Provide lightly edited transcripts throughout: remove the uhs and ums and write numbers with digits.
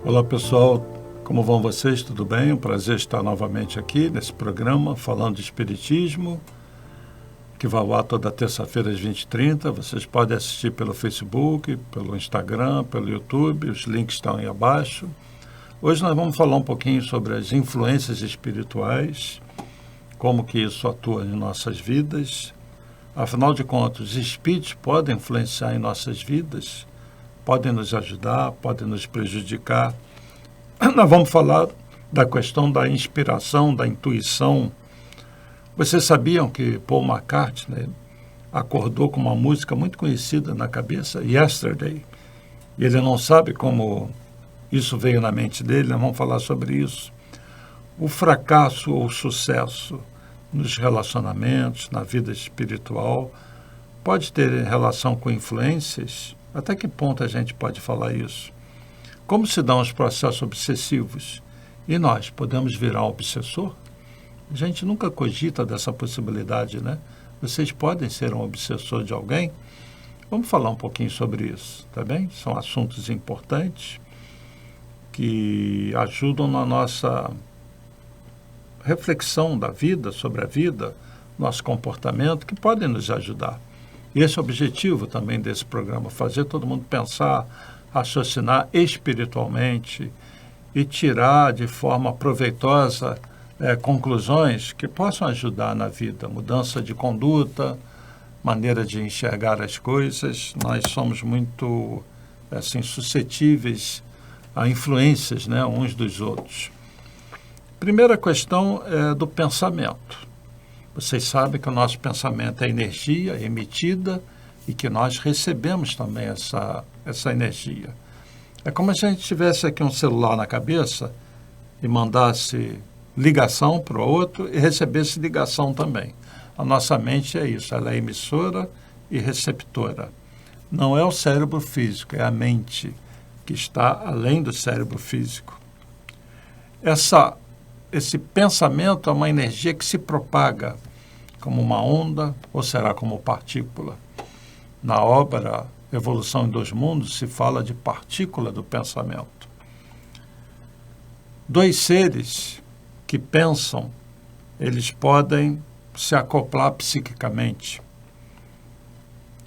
Olá pessoal, como vão vocês? Tudo bem? Um prazer estar novamente aqui nesse programa falando de Espiritismo, que vai ao ar toda terça-feira às 20h30. Vocês podem assistir pelo Facebook, pelo Instagram, pelo YouTube, os links estão aí abaixo. Hoje nós vamos falar um pouquinho sobre as influências espirituais, como que isso atua em nossas vidas. Afinal de contas, os espíritos podem influenciar em nossas vidas, podem nos ajudar, podem nos prejudicar. Nós vamos falar da questão da inspiração, da intuição. Vocês sabiam que Paul McCartney acordou com uma música muito conhecida na cabeça, Yesterday, e ele não sabe como isso veio na mente dele? Nós vamos falar sobre isso. O fracasso ou o sucesso nos relacionamentos, na vida espiritual, pode ter relação com influências? Até que ponto a gente pode falar isso? Como se dão os processos obsessivos? E nós podemos virar um obsessor? A gente nunca cogita dessa possibilidade, né? Vocês podem ser um obsessor de alguém? Vamos falar um pouquinho sobre isso, tá bem? São assuntos importantes que ajudam na nossa reflexão da vida, sobre a vida, nosso comportamento, que podem nos ajudar. E esse é o objetivo também desse programa, fazer todo mundo pensar, raciocinar espiritualmente e tirar de forma proveitosa conclusões que possam ajudar na vida, mudança de conduta, maneira de enxergar as coisas. Nós somos muito suscetíveis a influências, né, uns dos outros. Primeira questão é do pensamento. Vocês sabem que o nosso pensamento é energia emitida e que nós recebemos também essa energia. É como se a gente tivesse aqui um celular na cabeça e mandasse ligação para o outro e recebesse ligação também. A nossa mente é isso, ela é emissora e receptora. Não é o cérebro físico, é a mente que está além do cérebro físico. Esse pensamento é uma energia que se propaga como uma onda ou será como partícula. Na obra Evolução em Dois Mundos se fala de partícula do pensamento. Dois seres que pensam, eles podem se acoplar psiquicamente.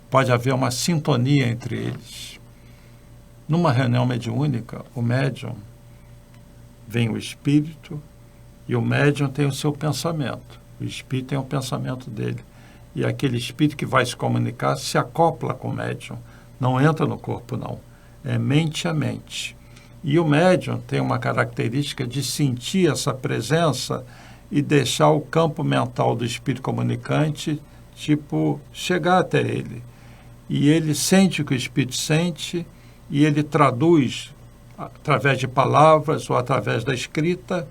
Pode haver uma sintonia entre eles. Numa reunião mediúnica, o médium vem o espírito e o médium tem o seu pensamento. O espírito tem o pensamento dele. E aquele espírito que vai se comunicar se acopla com o médium. Não entra no corpo, não. É mente a mente. E o médium tem uma característica de sentir essa presença e deixar o campo mental do espírito comunicante, chegar até ele. E ele sente o que o espírito sente e ele traduz, através de palavras ou através da escrita,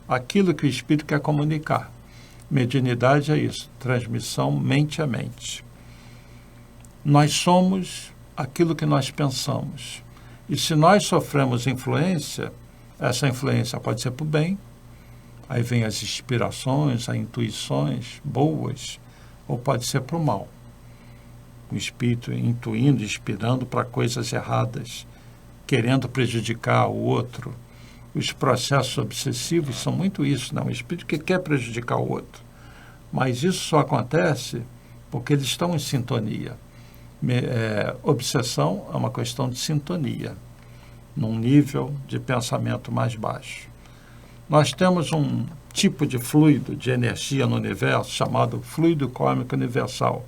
aquilo que o espírito quer comunicar. Mediunidade é isso, transmissão mente a mente. Nós somos aquilo que nós pensamos. E se nós sofremos influência, essa influência pode ser para o bem, aí vem as inspirações, as intuições boas, ou pode ser para o mal. O espírito intuindo, inspirando para coisas erradas, querendo prejudicar o outro. Os processos obsessivos são muito isso, não? O espírito que quer prejudicar o outro. Mas isso só acontece porque eles estão em sintonia. Obsessão é uma questão de sintonia, num nível de pensamento mais baixo. Nós temos um tipo de fluido, de energia no universo, chamado fluido cósmico universal.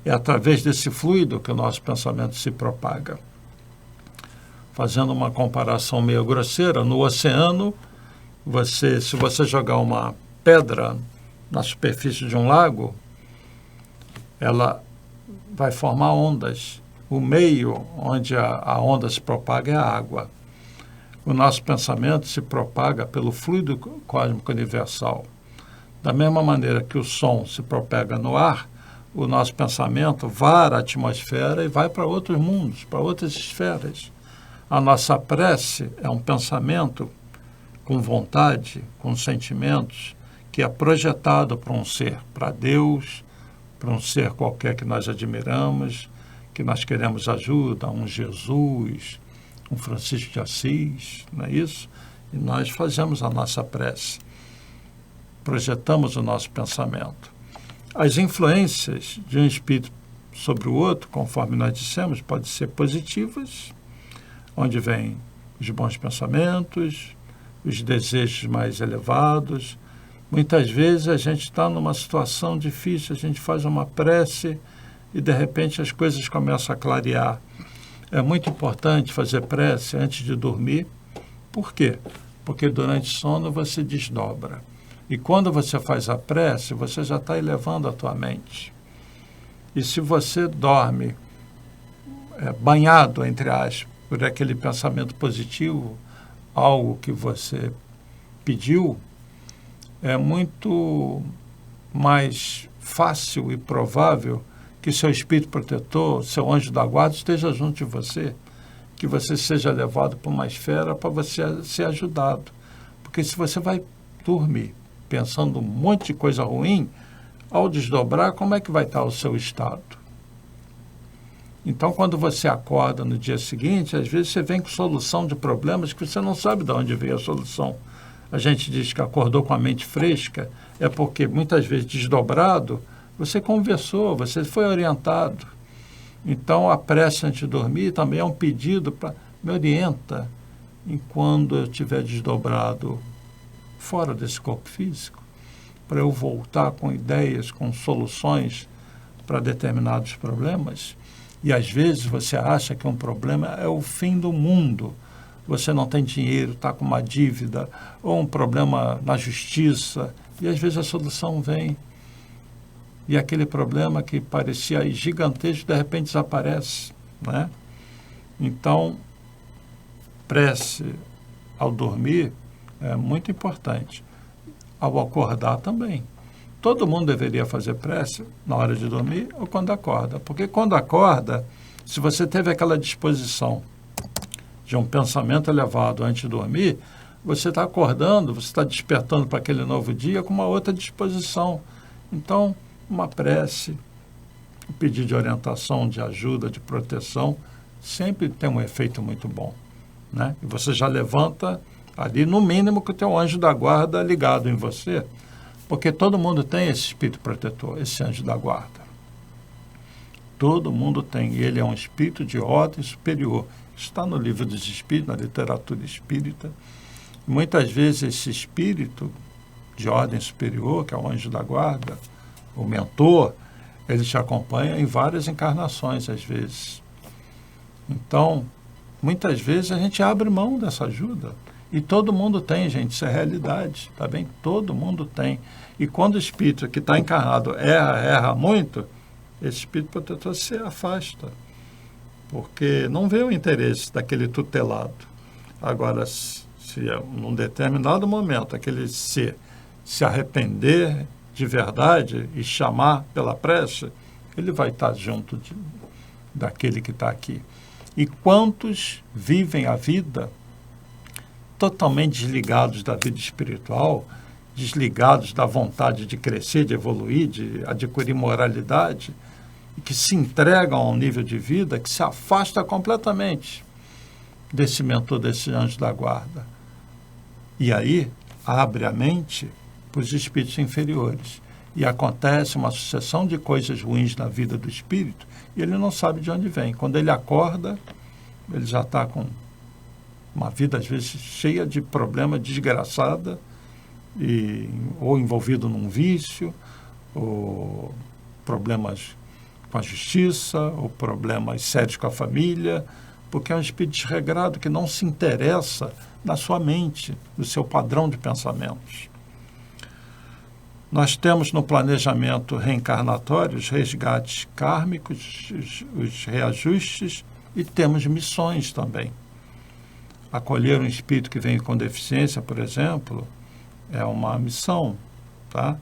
É através desse fluido que o nosso pensamento se propaga. Fazendo uma comparação meio grosseira, no oceano, se você jogar uma pedra na superfície de um lago, ela vai formar ondas. O meio onde a onda se propaga é a água. O nosso pensamento se propaga pelo fluido cósmico universal. Da mesma maneira que o som se propaga no ar, o nosso pensamento vara a atmosfera e vai para outros mundos, para outras esferas. A nossa prece é um pensamento com vontade, com sentimentos, que é projetado para um ser, para Deus, para um ser qualquer que nós admiramos, que nós queremos ajuda, um Jesus, um Francisco de Assis, não é isso? E nós fazemos a nossa prece, projetamos o nosso pensamento. As influências de um espírito sobre o outro, conforme nós dissemos, podem ser positivas, onde vêm os bons pensamentos, os desejos mais elevados. Muitas vezes a gente está numa situação difícil, a gente faz uma prece e de repente as coisas começam a clarear. É muito importante fazer prece antes de dormir. Por quê? Porque durante o sono você desdobra. E quando você faz a prece, você já está elevando a tua mente. E se você dorme banhado, entre aspas, por aquele pensamento positivo, algo que você pediu, é muito mais fácil e provável que seu espírito protetor, seu anjo da guarda, esteja junto de você, que você seja levado para uma esfera para você ser ajudado. Porque se você vai dormir pensando um monte de coisa ruim, ao desdobrar, como é que vai estar o seu estado? Então, quando você acorda no dia seguinte, às vezes você vem com solução de problemas que você não sabe de onde veio a solução. A gente diz que acordou com a mente fresca, é porque muitas vezes desdobrado, você conversou, você foi orientado. Então, a prece antes de dormir também é um pedido para me orienta enquanto eu estiver desdobrado fora desse corpo físico, para eu voltar com ideias, com soluções para determinados problemas. E às vezes você acha que um problema é o fim do mundo. Você não tem dinheiro, está com uma dívida, ou um problema na justiça, e às vezes a solução vem. E aquele problema que parecia gigantesco, de repente desaparece, né? Então, prece ao dormir é muito importante. Ao acordar também. Todo mundo deveria fazer prece na hora de dormir ou quando acorda. Porque quando acorda, se você teve aquela disposição de um pensamento elevado antes de dormir, você está acordando, você está despertando para aquele novo dia com uma outra disposição. Então, uma prece, um pedido de orientação, de ajuda, de proteção, sempre tem um efeito muito bom, né? E você já levanta ali, no mínimo, com o teu anjo da guarda ligado em você, porque todo mundo tem esse espírito protetor, esse anjo da guarda. Todo mundo tem, e ele é um espírito de ordem superior. Está no livro dos espíritos, na literatura espírita. E muitas vezes esse espírito de ordem superior, que é o anjo da guarda, o mentor, ele te acompanha em várias encarnações, às vezes. Então, muitas vezes a gente abre mão dessa ajuda. E todo mundo tem, gente, isso é realidade, tá bem? Todo mundo tem. E quando o espírito que está encarnado erra muito, esse espírito protetor se afasta, porque não vê o interesse daquele tutelado. Agora, se num determinado momento aquele ser se arrepender de verdade e chamar pela prece, ele vai estar junto daquele que está aqui. E quantos vivem a vida totalmente desligados da vida espiritual, desligados da vontade de crescer, de evoluir, de adquirir moralidade, e que se entregam a um nível de vida que se afasta completamente desse mentor, desse anjo da guarda. E aí abre a mente para os espíritos inferiores. E acontece uma sucessão de coisas ruins na vida do espírito e ele não sabe de onde vem. Quando ele acorda, ele já está com uma vida, às vezes, cheia de problema, desgraçada, ou envolvido num vício, ou problemas com a justiça, ou problemas sérios com a família, porque é um espírito desregrado que não se interessa na sua mente, no seu padrão de pensamentos. Nós temos no planejamento reencarnatório os resgates kármicos, os reajustes, e temos missões também. Acolher um espírito que vem com deficiência, por exemplo, é uma missão, tá?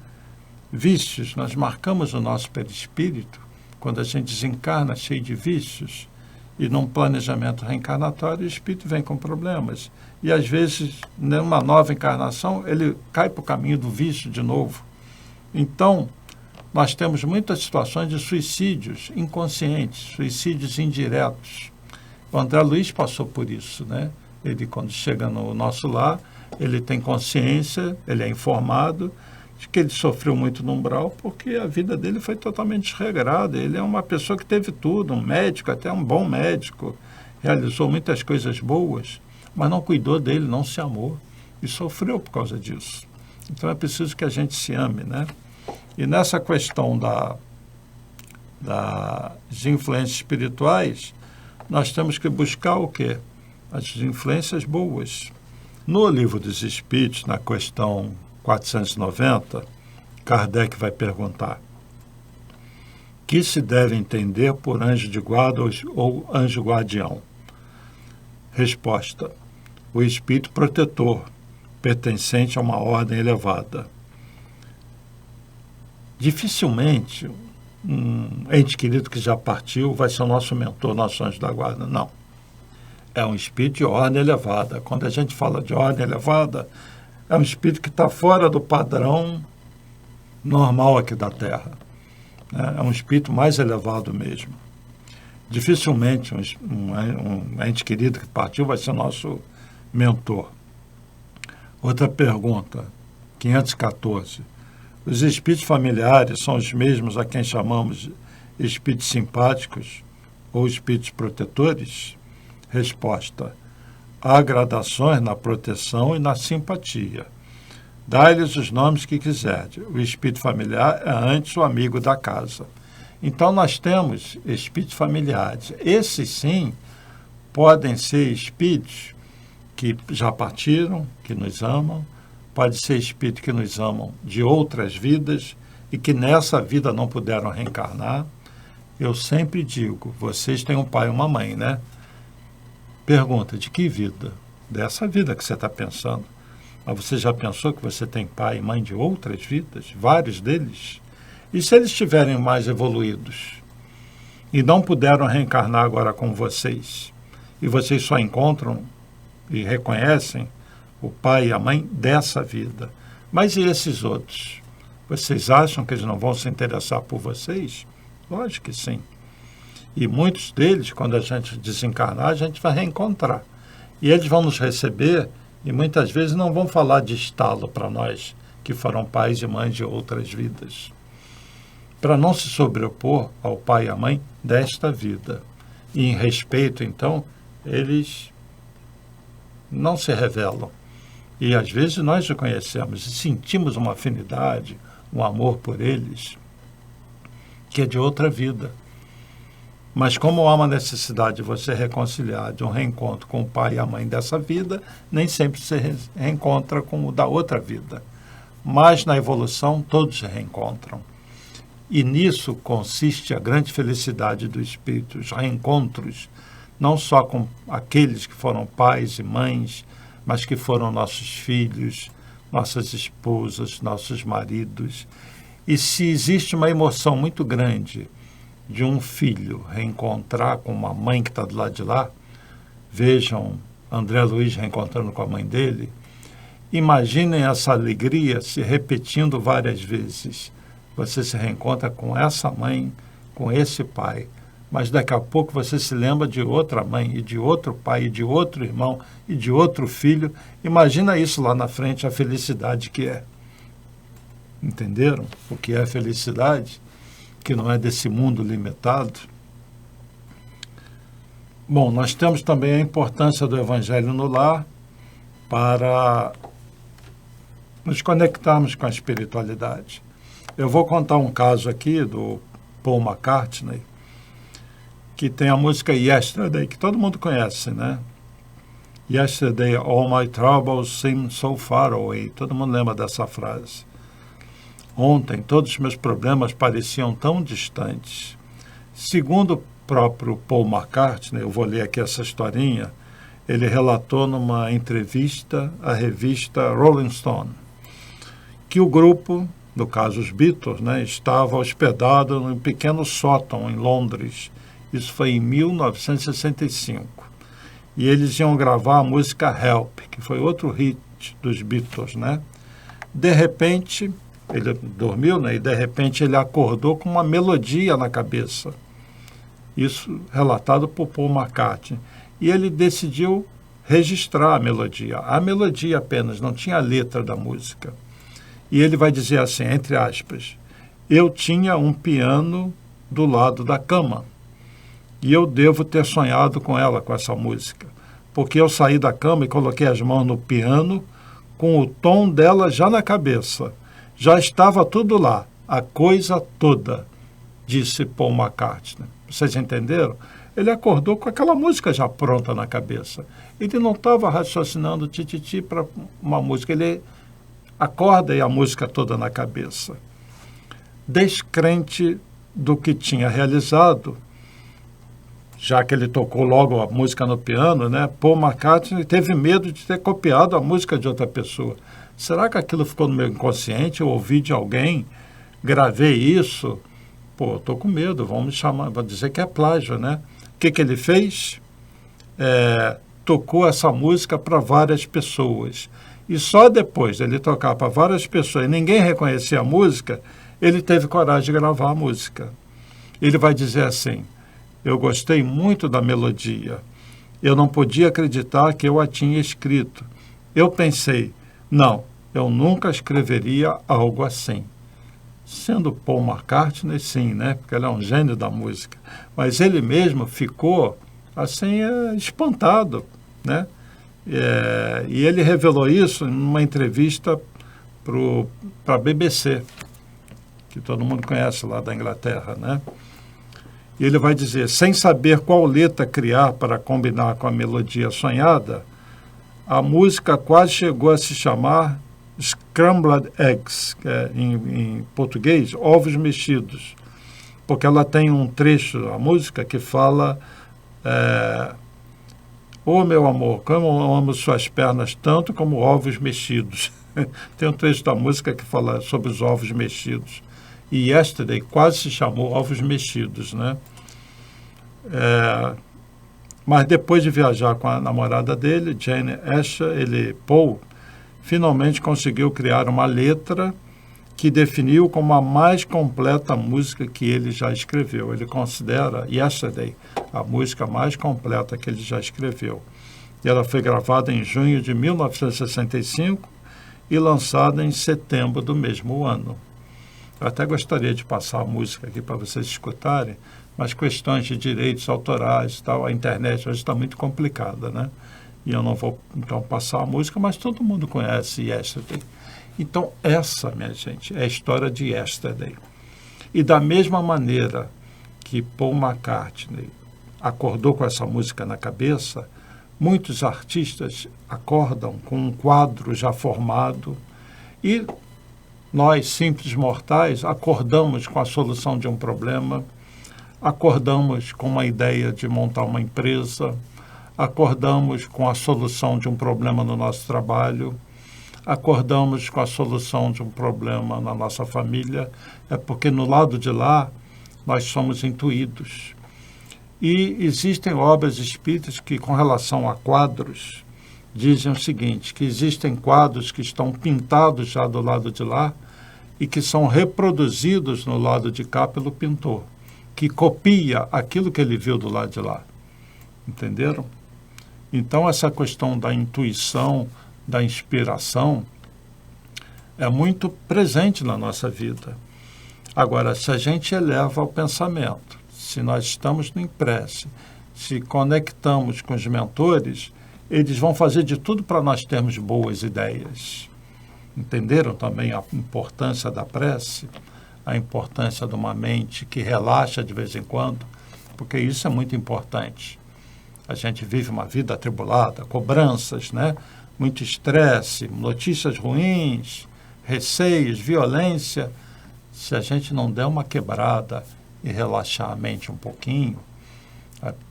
Vícios, nós marcamos o nosso perispírito quando a gente desencarna cheio de vícios, e num planejamento reencarnatório o espírito vem com problemas. E às vezes, numa nova encarnação, ele cai para o caminho do vício de novo. Então, nós temos muitas situações de suicídios inconscientes, suicídios indiretos, O André Luiz passou por isso, né? Ele, quando chega no nosso lar, ele tem consciência, ele é informado de que ele sofreu muito no umbral porque a vida dele foi totalmente desregrada. Ele é uma pessoa que teve tudo, um médico, até um bom médico, realizou muitas coisas boas, mas não cuidou dele, não se amou e sofreu por causa disso. Então é preciso que a gente se ame, né? E nessa questão das influências espirituais, nós temos que buscar o quê? As influências boas. No Livro dos Espíritos, na questão 490, Kardec vai perguntar: que se deve entender por anjo de guarda ou anjo guardião? Resposta: o espírito protetor, pertencente a uma ordem elevada. Dificilmente um ente querido que já partiu vai ser o nosso mentor, nosso anjo da guarda. Não. É um espírito de ordem elevada. Quando a gente fala de ordem elevada, é um espírito que está fora do padrão normal aqui da Terra. É um espírito mais elevado mesmo. Dificilmente um ente querido que partiu vai ser nosso mentor. Outra pergunta, 514. Os espíritos familiares são os mesmos a quem chamamos de espíritos simpáticos ou espíritos protetores? Resposta: há gradações na proteção e na simpatia. Dá-lhes os nomes que quiser. O espírito familiar é antes o amigo da casa. Então nós temos espíritos familiares. Esses sim podem ser espíritos que já partiram, que nos amam, pode ser espíritos que nos amam de outras vidas e que nessa vida não puderam reencarnar. Eu sempre digo, vocês têm um pai e uma mãe, né? Pergunta, de que vida? Dessa vida que você está pensando. Mas você já pensou que você tem pai e mãe de outras vidas? Vários deles? E se eles estiverem mais evoluídos e não puderam reencarnar agora com vocês, e vocês só encontram e reconhecem o pai e a mãe dessa vida, mas e esses outros? Vocês acham que eles não vão se interessar por vocês? Lógico que sim. E muitos deles, quando a gente desencarnar, a gente vai reencontrar. E eles vão nos receber e muitas vezes não vão falar de estalo para nós, que foram pais e mães de outras vidas. Para não se sobrepor ao pai e à mãe desta vida. E em respeito, então, eles não se revelam. E às vezes nós os conhecemos e sentimos uma afinidade, um amor por eles, que é de outra vida. Mas como há uma necessidade de você reconciliar, de um reencontro com o pai e a mãe dessa vida, nem sempre se reencontra com o da outra vida. Mas na evolução todos se reencontram. E nisso consiste a grande felicidade do espírito, os reencontros, não só com aqueles que foram pais e mães, mas que foram nossos filhos, nossas esposas, nossos maridos. E se existe uma emoção muito grande de um filho reencontrar com uma mãe que está do lado de lá, vejam André Luiz reencontrando com a mãe dele, imaginem essa alegria se repetindo várias vezes. Você se reencontra com essa mãe, com esse pai, mas daqui a pouco você se lembra de outra mãe, e de outro pai, e de outro irmão, e de outro filho. Imagina isso lá na frente, a felicidade que é. Entenderam o que é felicidade? Que não é desse mundo limitado. Bom, nós temos também a importância do Evangelho no lar para nos conectarmos com a espiritualidade. Eu vou contar um caso aqui do Paul McCartney, que tem a música Yesterday, que todo mundo conhece, né? Yesterday, all my troubles seem so far away. Todo mundo lembra dessa frase. Ontem, todos os meus problemas pareciam tão distantes. Segundo o próprio Paul McCartney, eu vou ler aqui essa historinha, ele relatou numa entrevista à revista Rolling Stone que o grupo, no caso os Beatles, né, estava hospedado num pequeno sótão em Londres. Isso foi em 1965. E eles iam gravar a música Help, que foi outro hit dos Beatles, né? De repente, ele dormiu, né? E de repente ele acordou com uma melodia na cabeça. Isso relatado por Paul McCartney. e ele decidiu registrar a melodia. A melodia apenas, não tinha a letra da música. E ele vai dizer assim, entre aspas, eu tinha um piano do lado da cama e eu devo ter sonhado com ela, com essa música, porque eu saí da cama e coloquei as mãos no piano com o tom dela já na cabeça. Já estava tudo lá, a coisa toda, disse Paul McCartney. Vocês entenderam? Ele acordou com aquela música já pronta na cabeça. Ele não estava raciocinando tititi para uma música, ele acorda e a música toda na cabeça. Descrente do que tinha realizado, já que ele tocou logo a música no piano, né? Paul McCartney teve medo de ter copiado a música de outra pessoa. Será que aquilo ficou no meu inconsciente? Eu ouvi de alguém, gravei isso? Pô, estou com medo, vamos chamar, vou dizer que é plágio, né? O que ele fez? Tocou essa música para várias pessoas. E só depois dele tocar para várias pessoas e ninguém reconhecer a música, ele teve coragem de gravar a música. Ele vai dizer assim, eu gostei muito da melodia. Eu não podia acreditar que eu a tinha escrito. Eu pensei, não, eu nunca escreveria algo assim. Sendo Paul McCartney, sim, né? Porque ele é um gênio da música. Mas ele mesmo ficou, assim, espantado, né? E ele revelou isso em uma entrevista para a BBC, que todo mundo conhece lá da Inglaterra, né? E ele vai dizer, sem saber qual letra criar para combinar com a melodia sonhada, a música quase chegou a se chamar Scrambled Eggs, que é, em português, ovos mexidos, porque ela tem um trecho, a música, que fala ô meu amor, como eu amo suas pernas tanto como ovos mexidos. Tem um trecho da música que fala sobre os ovos mexidos. E Yesterday quase se chamou Ovos Mexidos, né? Mas depois de viajar com a namorada dele, Jane Asher, Paul, finalmente conseguiu criar uma letra que definiu como a mais completa música que ele já escreveu. Ele considera Yesterday a música mais completa que ele já escreveu. E ela foi gravada em junho de 1965 e lançada em setembro do mesmo ano. Eu até gostaria de passar a música aqui para vocês escutarem, mas questões de direitos autorais e tal, a internet hoje está muito complicada, né? E eu não vou, então, passar a música, mas todo mundo conhece Yesterday. Então, essa, minha gente, é a história de Yesterday. E da mesma maneira que Paul McCartney acordou com essa música na cabeça, muitos artistas acordam com um quadro já formado e nós, simples mortais, acordamos com a solução de um problema, acordamos com uma ideia de montar uma empresa, acordamos com a solução de um problema no nosso trabalho, acordamos com a solução de um problema na nossa família, é porque no lado de lá nós somos intuídos. E existem obras espíritas que, com relação a quadros, dizem o seguinte, que existem quadros que estão pintados já do lado de lá e que são reproduzidos no lado de cá pelo pintor, que copia aquilo que ele viu do lado de lá. Entenderam? Então, essa questão da intuição, da inspiração, é muito presente na nossa vida. Agora, se a gente eleva o pensamento, se nós estamos em prece, se conectamos com os mentores, eles vão fazer de tudo para nós termos boas ideias. Entenderam também a importância da prece? A importância de uma mente que relaxa de vez em quando? Porque isso é muito importante. A gente vive uma vida atribulada, cobranças, né? Muito estresse, notícias ruins, receios, violência. Se a gente não der uma quebrada e relaxar a mente um pouquinho,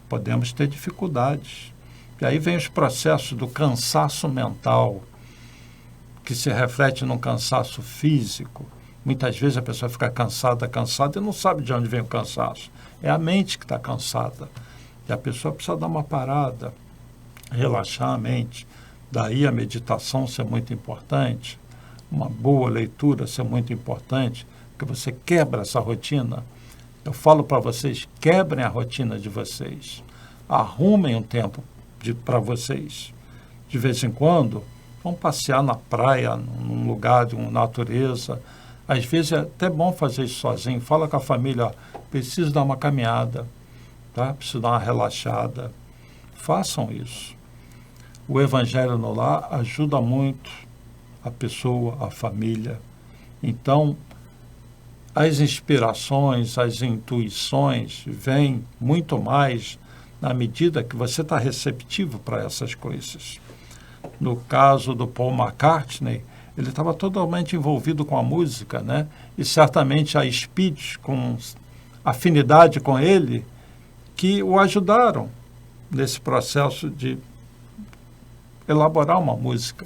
podemos ter dificuldades. E aí vem os processos do cansaço mental, que se reflete num cansaço físico. Muitas vezes a pessoa fica cansada e não sabe de onde vem o cansaço. É a mente que está cansada. E a pessoa precisa dar uma parada, relaxar a mente. Daí a meditação ser muito importante, uma boa leitura ser muito importante, porque você quebra essa rotina. Eu falo para vocês, quebrem a rotina de vocês. Arrumem um tempo para vocês. De vez em quando, vão passear na praia, num lugar de uma natureza. Às vezes é até bom fazer isso sozinho. Fala com a família, ó, preciso dar uma caminhada, tá? Preciso dar uma relaxada. Façam isso. O Evangelho no Lar ajuda muito a pessoa, a família. Então, as inspirações, as intuições vêm muito mais na medida que você está receptivo para essas coisas. No caso do Paul McCartney, ele estava totalmente envolvido com a música, né? E certamente há espíritos com afinidade com ele que o ajudaram nesse processo de elaborar uma música.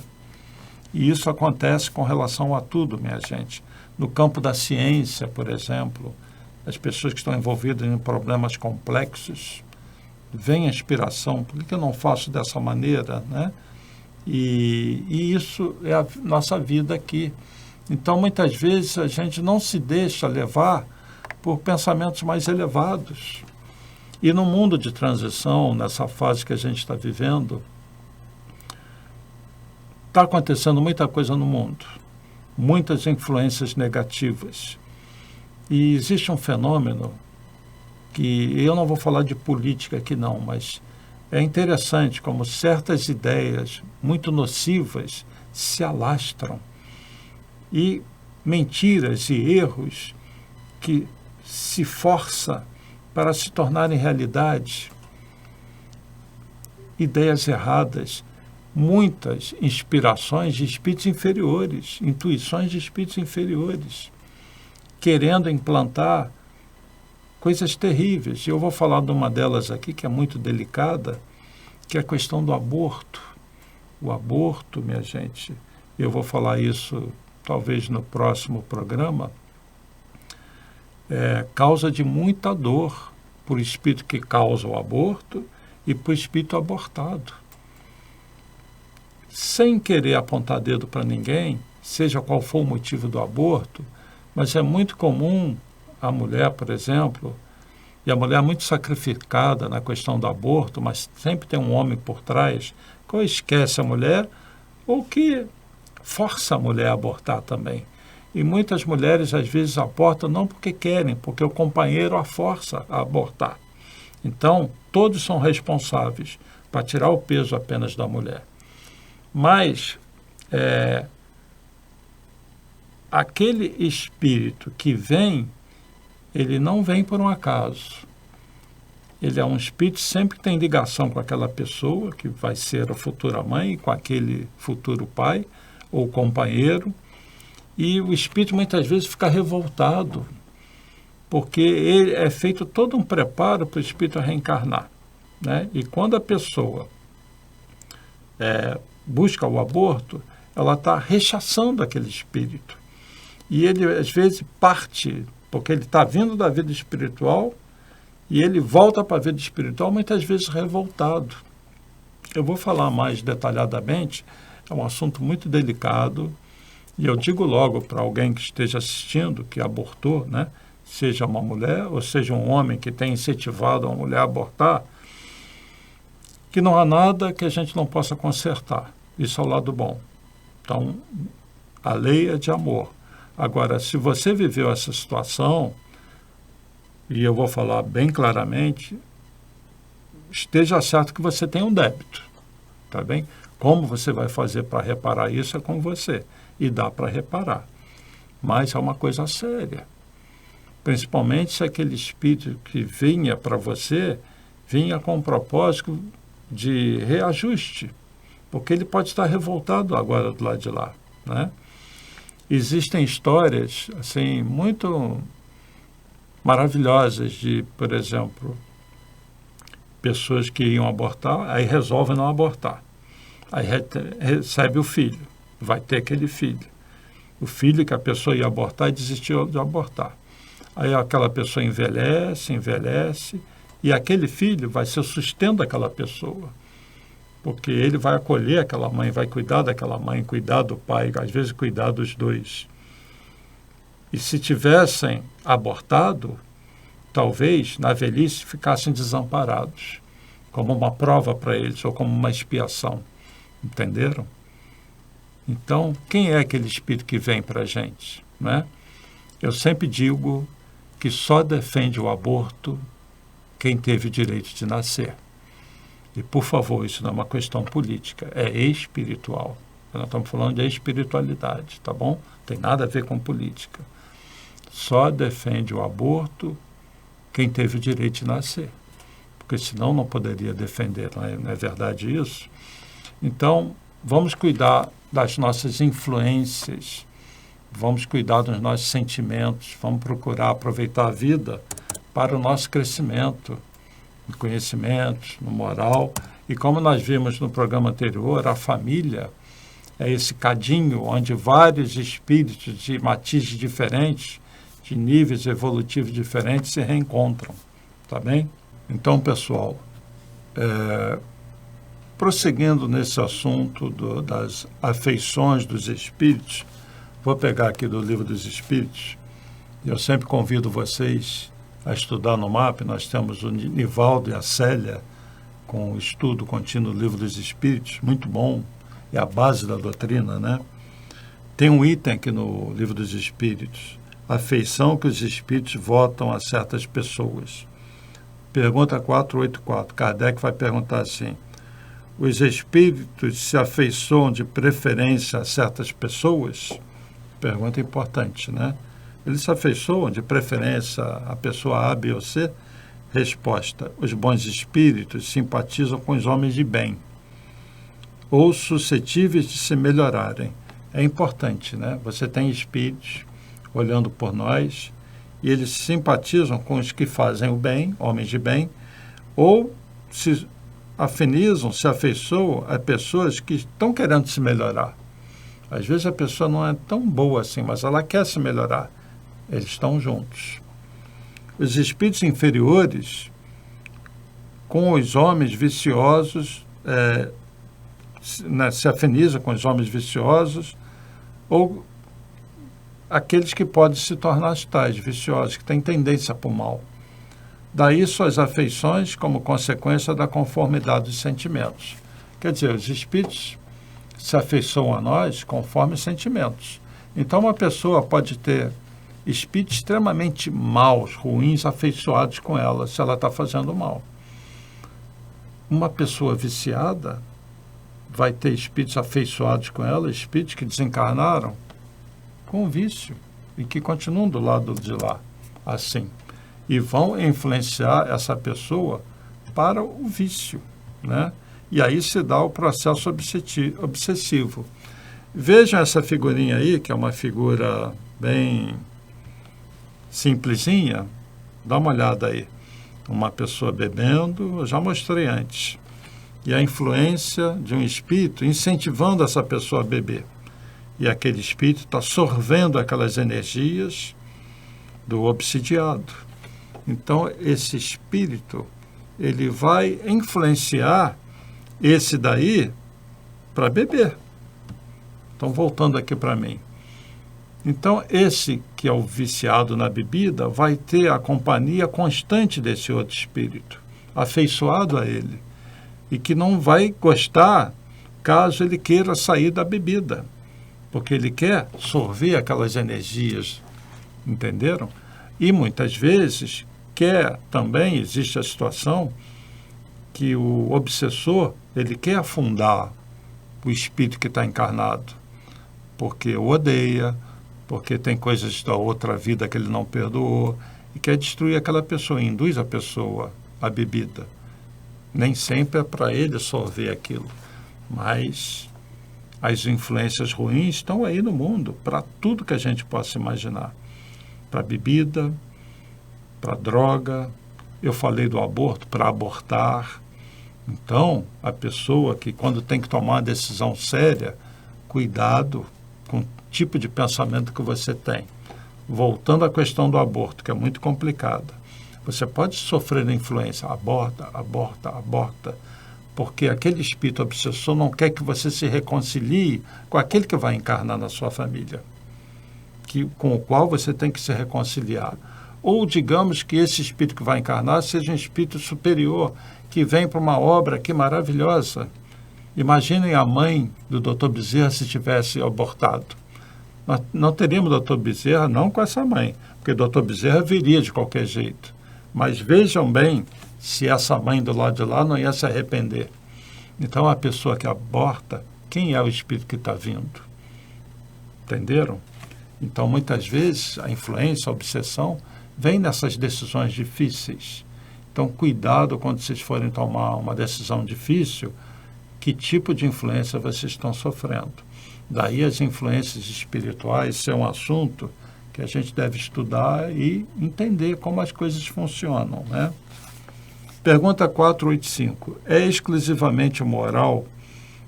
E isso acontece com relação a tudo, minha gente. No campo da ciência, por exemplo, as pessoas que estão envolvidas em problemas complexos, vem a inspiração, por que eu não faço dessa maneira, né? E isso é a nossa vida aqui. Então, muitas vezes, a gente não se deixa levar por pensamentos mais elevados. E no mundo de transição, nessa fase que a gente está vivendo, está acontecendo muita coisa no mundo, muitas influências negativas. E existe um fenômeno que eu não vou falar de política aqui não, mas é interessante como certas ideias muito nocivas se alastram e mentiras e erros que se força para se tornarem realidade, ideias erradas, muitas inspirações de espíritos inferiores, intuições de espíritos inferiores, querendo implantar coisas terríveis. E eu vou falar de uma delas aqui que é muito delicada, que é a questão do aborto. O aborto, minha gente, eu vou falar isso talvez no próximo programa, é causa de muita dor por espírito que causa o aborto e por espírito abortado. Sem querer apontar dedo para ninguém, seja qual for o motivo do aborto, mas é muito comum a mulher, por exemplo, e a mulher é muito sacrificada na questão do aborto, mas sempre tem um homem por trás, que ou esquece a mulher ou que força a mulher a abortar também. E muitas mulheres, às vezes, abortam não porque querem, porque o companheiro a força a abortar. Então, todos são responsáveis para tirar o peso apenas da mulher. Mas aquele espírito que vem, ele não vem por um acaso. Ele é um espírito sempre que tem ligação com aquela pessoa, que vai ser a futura mãe, com aquele futuro pai ou companheiro. E o espírito muitas vezes fica revoltado, porque ele é feito todo um preparo para o espírito reencarnar, né? E quando a pessoa busca o aborto, ela está rechaçando aquele espírito. E ele, às vezes, parte, porque ele está vindo da vida espiritual e ele volta para a vida espiritual, muitas vezes revoltado. Eu vou falar mais detalhadamente, é um assunto muito delicado, e eu digo logo para alguém que esteja assistindo, que abortou, né? Seja uma mulher ou seja um homem que tem incentivado a mulher a abortar, que não há nada que a gente não possa consertar. Isso é o lado bom. Então, a lei é de amor. Agora, se você viveu essa situação, e eu vou falar bem claramente, esteja certo que você tem um débito, tá bem? Como você vai fazer para reparar isso é com você, e dá para reparar. Mas é uma coisa séria. Principalmente se aquele espírito que vinha para você, vinha com o propósito de reajuste, porque ele pode estar revoltado agora do lado de lá, né? Existem histórias assim muito maravilhosas de, por exemplo, pessoas que iam abortar, aí resolvem não abortar. Aí recebe o filho, vai ter aquele filho. O filho que a pessoa ia abortar e desistiu de abortar. Aí aquela pessoa envelhece, e aquele filho vai ser o sustento daquela pessoa. Porque ele vai acolher aquela mãe, vai cuidar daquela mãe, cuidar do pai, às vezes cuidar dos dois. E se tivessem abortado, talvez na velhice ficassem desamparados. como uma prova para eles ou como uma expiação. Entenderam? Então, quem é aquele espírito que vem para a gente, né? Eu sempre digo que só defende o aborto quem teve o direito de nascer. E, por favor, isso não é uma questão política, é espiritual. Nós estamos falando de espiritualidade, tá bom? Tem nada a ver com política. Só defende o aborto quem teve o direito de nascer. Porque senão não poderia defender, não é verdade isso? Então, vamos cuidar das nossas influências, vamos cuidar dos nossos sentimentos, vamos procurar aproveitar a vida para o nosso crescimento, no conhecimento, no moral. E como nós vimos no programa anterior, a família é esse cadinho onde vários espíritos de matizes diferentes, de níveis evolutivos diferentes, se reencontram. Tá bem? Então, pessoal, prosseguindo nesse assunto das afeições dos espíritos, vou pegar aqui do Livro dos Espíritos, e eu sempre convido vocês a estudar no MAP. Nós temos o Nivaldo e a Célia com o estudo contínuo do Livro dos Espíritos, muito bom, é a base da doutrina, né? Tem um item aqui no Livro dos Espíritos, a afeição que os espíritos votam a certas pessoas. Pergunta 484, Kardec vai perguntar assim: os espíritos se afeiçoam de preferência a certas pessoas? Pergunta importante, né? Eles se afeiçoam de preferência a pessoa A, B ou C? Resposta: os bons espíritos simpatizam com os homens de bem, ou suscetíveis de se melhorarem. É importante, né? Você tem espíritos olhando por nós e eles simpatizam com os que fazem o bem, homens de bem, ou se afinizam, se afeiçoam a pessoas que estão querendo se melhorar. Às vezes a pessoa não é tão boa assim, mas ela quer se melhorar. Eles estão juntos. Os espíritos inferiores, com os homens viciosos, se afinizam com os homens viciosos, ou aqueles que podem se tornar tais viciosos, que têm tendência para o mal. Daí suas afeições como consequência da conformidade dos sentimentos. Quer dizer, os espíritos se afeiçoam a nós conforme os sentimentos. Então, uma pessoa pode ter espíritos extremamente maus, ruins, afeiçoados com ela, se ela está fazendo mal. Uma pessoa viciada vai ter espíritos afeiçoados com ela, espíritos que desencarnaram com o vício e que continuam do lado de lá, assim. E vão influenciar essa pessoa para o vício, né? E aí se dá o processo obsessivo. Vejam essa figurinha aí, que é uma figura bem simplesinha. Dá uma olhada aí. Uma pessoa bebendo, eu já mostrei antes. E a influência de um espírito incentivando essa pessoa a beber. E aquele espírito está sorvendo aquelas energias do obsidiado. Então, esse espírito, ele vai influenciar esse daí para beber. Então, voltando aqui para mim. Então, esse que é o viciado na bebida vai ter a companhia constante desse outro espírito, afeiçoado a ele, e que não vai gostar caso ele queira sair da bebida, porque ele quer sorver aquelas energias, entenderam? E muitas vezes quer também, existe a situação que o obsessor, ele quer afundar o espírito que está encarnado, porque o odeia, porque tem coisas da outra vida que ele não perdoou, e quer destruir aquela pessoa, induz a pessoa à bebida. Nem sempre é para ele sorver aquilo, mas as influências ruins estão aí no mundo, para tudo que a gente possa imaginar. Para bebida, para droga, eu falei do aborto, para abortar. Então, a pessoa que quando tem que tomar uma decisão séria, cuidado com o tipo de pensamento que você tem. Voltando à questão do aborto, que é muito complicada. Você pode sofrer influência, aborta, aborta, aborta, porque aquele espírito obsessor não quer que você se reconcilie com aquele que vai encarnar na sua família, com o qual você tem que se reconciliar. Ou digamos que esse espírito que vai encarnar seja um espírito superior, que vem para uma obra que maravilhosa. Imaginem a mãe do Dr. Bezerra se tivesse abortado. Nós não teríamos Dr. Bezerra não com essa mãe, porque Dr. Bezerra viria de qualquer jeito. Mas vejam bem se essa mãe do lado de lá não ia se arrepender. Então, a pessoa que aborta, quem é o espírito que está vindo? Entenderam? Então, muitas vezes, a influência, a obsessão, vem nessas decisões difíceis. Então, cuidado quando vocês forem tomar uma decisão difícil, que tipo de influência vocês estão sofrendo. Daí as influências espirituais ser um assunto que a gente deve estudar e entender como as coisas funcionam, né? Pergunta 485. É exclusivamente moral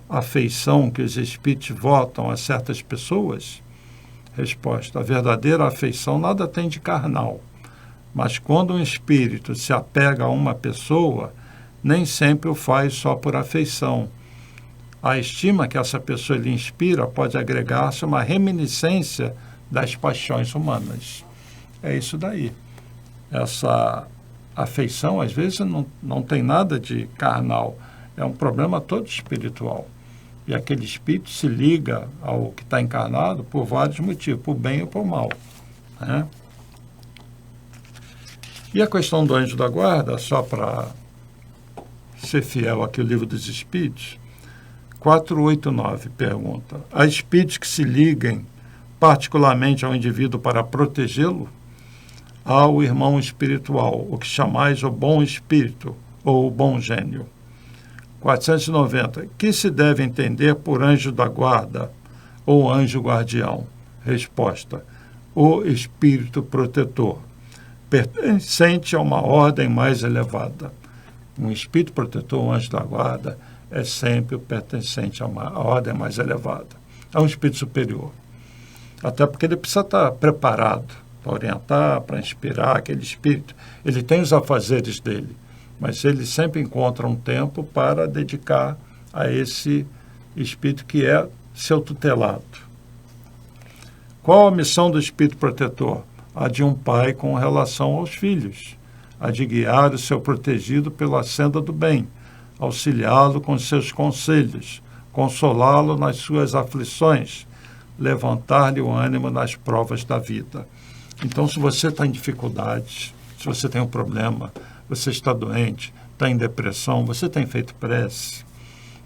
a afeição que os espíritos votam a certas pessoas? Resposta. A verdadeira afeição nada tem de carnal. Mas quando um espírito se apega a uma pessoa, nem sempre o faz só por afeição. A estima que essa pessoa lhe inspira pode agregar-se a uma reminiscência das paixões humanas. É isso daí. Essa afeição, às vezes, não tem nada de carnal. É um problema todo espiritual. E aquele espírito se liga ao que está encarnado por vários motivos, por bem ou por mal, né? E a questão do anjo da guarda, só para ser fiel aqui ao Livro dos Espíritos, 489 pergunta: há espíritos que se liguem particularmente ao indivíduo para protegê-lo? Há o irmão espiritual, o que chamais o bom espírito ou o bom gênio. 490. Que se deve entender por anjo da guarda ou anjo guardião? Resposta: o espírito protetor, pertencente a uma ordem mais elevada. Um espírito protetor, um anjo da guarda, é sempre pertencente a uma ordem mais elevada. É um espírito superior. Até porque ele precisa estar preparado para orientar, para inspirar aquele espírito. Ele tem os afazeres dele, mas ele sempre encontra um tempo para dedicar a esse espírito que é seu tutelado. Qual a missão do espírito protetor? A de um pai com relação aos filhos, a de guiar o seu protegido pela senda do bem, auxiliá-lo com seus conselhos, consolá-lo nas suas aflições, levantar-lhe o ânimo nas provas da vida. Então, se você está em dificuldades, se você tem um problema, você está doente, está em depressão, você tem feito prece,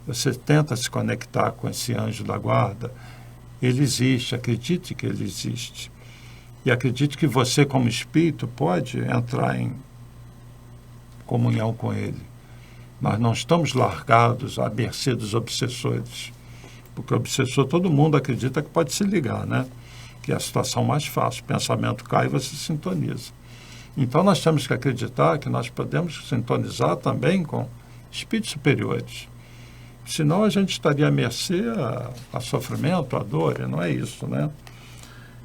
você tenta se conectar com esse anjo da guarda, ele existe, acredite que ele existe. E acredite que você, como espírito, pode entrar em comunhão com ele. Nós não estamos largados à mercê dos obsessores, porque o obsessor, todo mundo acredita que pode se ligar, né? Que é a situação mais fácil. O pensamento cai e você sintoniza. Então, nós temos que acreditar que nós podemos sintonizar também com espíritos superiores. Senão, a gente estaria à mercê a sofrimento, a dor, e não é isso, né?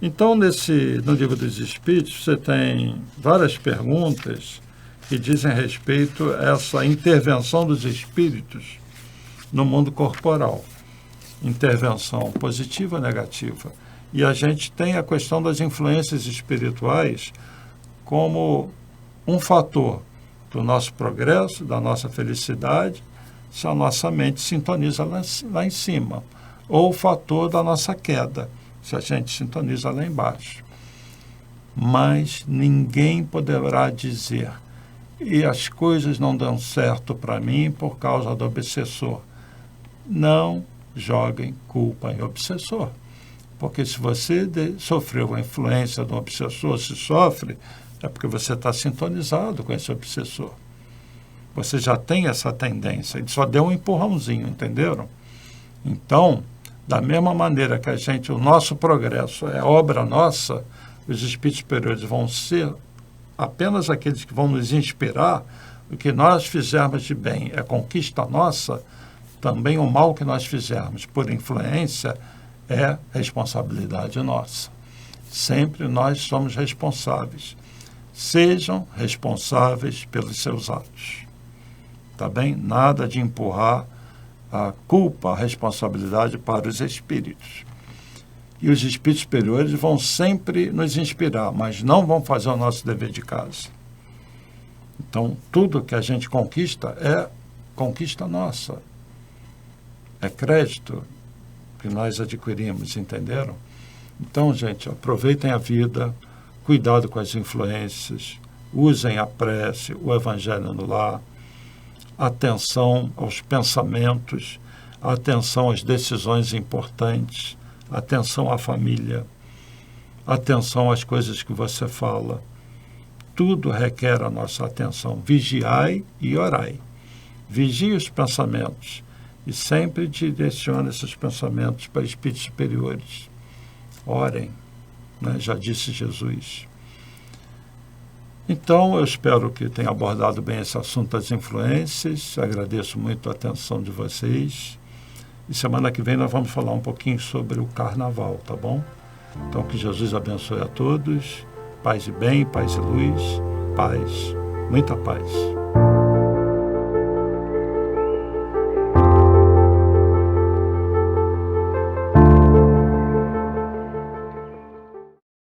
Então, no Livro dos Espíritos, você tem várias perguntas que dizem respeito a essa intervenção dos espíritos no mundo corporal. Intervenção positiva ou negativa. E a gente tem a questão das influências espirituais como um fator do nosso progresso, da nossa felicidade, se a nossa mente sintoniza lá em cima, ou o fator da nossa queda, se a gente sintoniza lá embaixo. Mas ninguém poderá dizer: e as coisas não dão certo para mim por causa do obsessor. Não joguem culpa em obsessor. Porque se você sofreu a influência do obsessor, se sofre, é porque você está sintonizado com esse obsessor. Você já tem essa tendência, ele só deu um empurrãozinho, entenderam? Então, da mesma maneira que o nosso progresso é obra nossa, os espíritos superiores vão ser apenas aqueles que vão nos inspirar. O que nós fizermos de bem é conquista nossa, também o mal que nós fizermos por influência é responsabilidade nossa. Sempre nós somos responsáveis. Sejam responsáveis pelos seus atos. Tá bem? Nada de empurrar a culpa, a responsabilidade para os espíritos. E os espíritos superiores vão sempre nos inspirar, mas não vão fazer o nosso dever de casa. Então, tudo que a gente conquista é conquista nossa. É crédito que nós adquirimos, entenderam? Então, gente, aproveitem a vida, cuidado com as influências, usem a prece, o evangelho no lar, atenção aos pensamentos, atenção às decisões importantes, atenção à família, atenção às coisas que você fala. Tudo requer a nossa atenção. Vigiai e orai. Vigie os pensamentos e sempre direcione esses pensamentos para espíritos superiores. Orem, né? Já disse Jesus. Então, eu espero que tenha abordado bem esse assunto das influências. Agradeço muito a atenção de vocês. E semana que vem nós vamos falar um pouquinho sobre o carnaval, tá bom? Então, que Jesus abençoe a todos. Paz e bem, paz e luz, paz, muita paz.